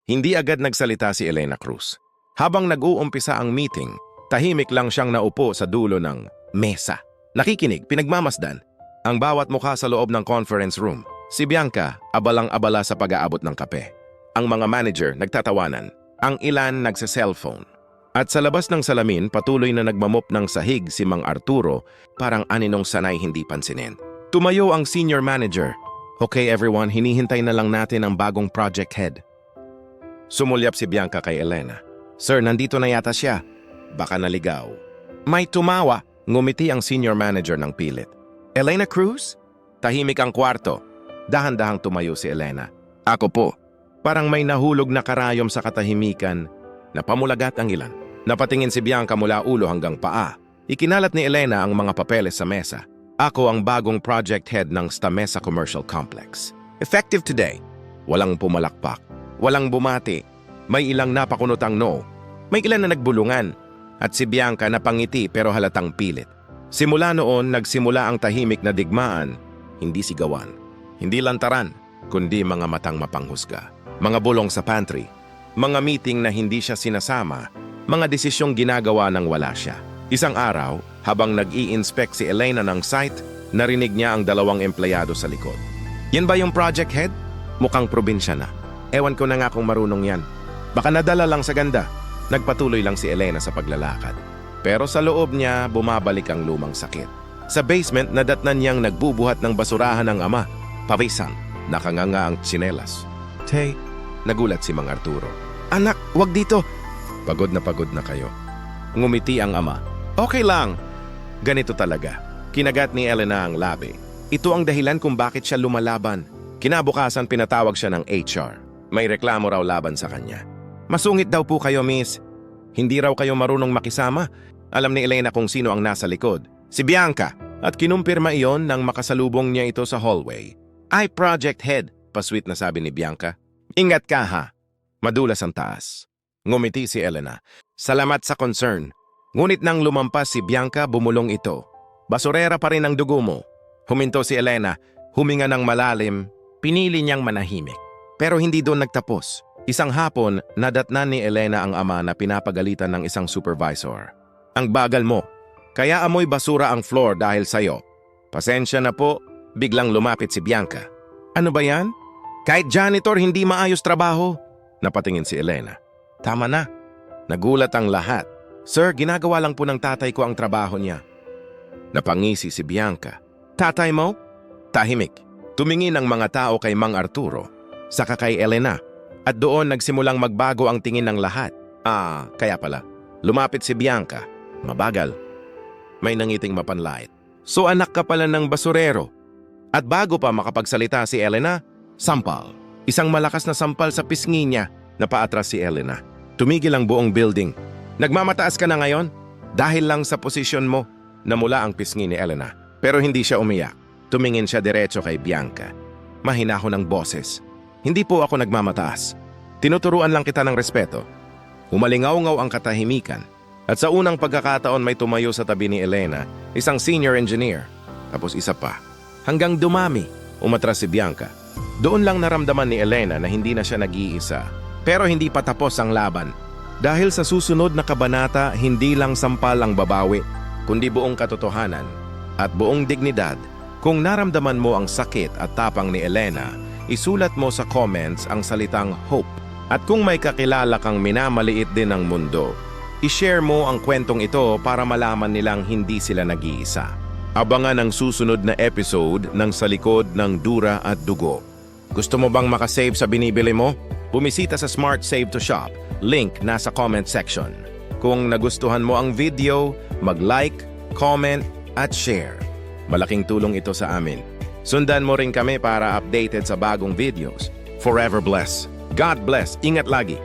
Hindi agad nagsalita si Elena Cruz. Habang nag-uumpisa ang meeting, tahimik lang siyang naupo sa dulo ng mesa. Nakikinig, pinagmamasdan. Ang bawat mukha sa loob ng conference room. Si Bianca, abalang-abala sa pag-aabot ng kape. Ang mga manager nagtatawanan. Ang ilan nagsa-cellphone. At sa labas ng salamin, patuloy na nagmamop ng sahig si Mang Arturo, parang aninong sanay hindi pansinin. Tumayo ang senior manager. Okay everyone, hinihintay na lang natin ang bagong project head. Sumulyap si Bianca kay Elena. Sir, nandito na yata siya. Baka naligaw. May tumawa, ngumiti ang senior manager ng pilit. Elena Cruz? Tahimik ang kwarto. Dahan-dahang tumayo si Elena. Ako po. Parang may nahulog na karayom sa katahimikan. Napamulagat ang ilan. Napatingin si Bianca mula ulo hanggang paa. Ikinalat ni Elena ang mga papeles sa mesa. Ako ang bagong project head ng Stamesa Commercial Complex. Effective today. Walang pumalakpak. Walang bumati. May ilang napakunotang no. May ilan na nagbulungan. At si Bianca napangiti pero halatang pilit. Simula noon, nagsimula ang tahimik na digmaan. Hindi sigawan. Hindi lantaran, kundi mga matang mapanghusga. Mga bulong sa pantry. Mga meeting na hindi siya sinasama. Mga desisyong ginagawa nang wala siya. Isang araw, habang nag-i-inspect si Elena ng site, narinig niya ang dalawang empleyado sa likod. Yan ba yung project head? Mukhang probinsya na. Ewan ko na nga kung marunong yan. Baka nadala lang sa ganda. Nagpatuloy lang si Elena sa paglalakad. Pero sa loob niya, bumabalik ang lumang sakit. Sa basement, nadatnan niyang nagbubuhat ng basurahan ng ama. Pawisan, nakanganga ang tsinelas. Tay, nagulat si Mang Arturo. Anak, wag dito! Pagod na kayo. Ngumiti ang ama. Okay lang. Ganito talaga. Kinagat ni Elena ang labi. Ito ang dahilan kung bakit siya lumalaban. Kinabukasan pinatawag siya ng HR. May reklamo raw laban sa kanya. Masungit daw po kayo, miss. Hindi raw kayo marunong makisama. Alam ni Elena kung sino ang nasa likod. Si Bianca. At kinumpirma iyon nang makasalubong niya ito sa hallway. Ay, project head, pasweet na sabi ni Bianca. Ingat ka ha. Madulas ang taas. Ngumiti si Elena. Salamat sa concern. Ngunit nang lumampas si Bianca, bumulong ito. Basurera pa rin ang dugo mo. Huminto si Elena, huminga ng malalim, pinili niyang manahimik. Pero hindi doon nagtapos. Isang hapon, nadatnan ni Elena ang ama na pinapagalitan ng isang supervisor. Ang bagal mo. Kaya amoy basura ang floor dahil sayo. Pasensya na po, biglang lumapit si Bianca. Ano ba yan? Kahit janitor hindi maayos trabaho. Napatingin si Elena. Tama na. Nagulat ang lahat. Sir, ginagawa lang po ng tatay ko ang trabaho niya. Napangisi si Bianca. Tatay mo? Tahimik. Tumingin ang mga tao kay Mang Arturo, saka kay Elena. At doon nagsimulang magbago ang tingin ng lahat. Kaya pala. Lumapit si Bianca. Mabagal. May nangiting mapanlait. So anak ka pala ng basurero. At bago pa makapagsalita si Elena, sampal. Isang malakas na sampal sa pisngi niya. Napaatras si Elena. Tumigil ang buong building. Nagmamataas ka na ngayon? Dahil lang sa posisyon mo. Namula ang pisngi ni Elena. Pero hindi siya umiyak. Tumingin siya diretso kay Bianca. Mahinahon ang boses. Hindi po ako nagmamataas. Tinuturuan lang kita ng respeto. Humalingaw-ngaw ang katahimikan. At sa unang pagkakataon may tumayo sa tabi ni Elena, isang senior engineer. Tapos isa pa. Hanggang dumami, umatras si Bianca. Doon lang naramdaman ni Elena na hindi na siya nag-iisa. Pero hindi pa tapos ang laban. Dahil sa susunod na kabanata, hindi lang sampal ang babawi, kundi buong katotohanan at buong dignidad. Kung naramdaman mo ang sakit at tapang ni Elena, isulat mo sa comments ang salitang hope. At kung may kakilala kang minamaliit din ng mundo, i-share mo ang kwentong ito para malaman nilang hindi sila nag-iisa. Abangan ang susunod na episode ng Sa Likod ng Dura at Dugo. Gusto mo bang makasave sa binibili mo? Bumisita sa Smart Save to Shop. Link nasa comment section. Kung nagustuhan mo ang video, mag-like, comment, at share. Malaking tulong ito sa amin. Sundan mo rin kami para updated sa bagong videos. Forever bless. God bless. Ingat lagi.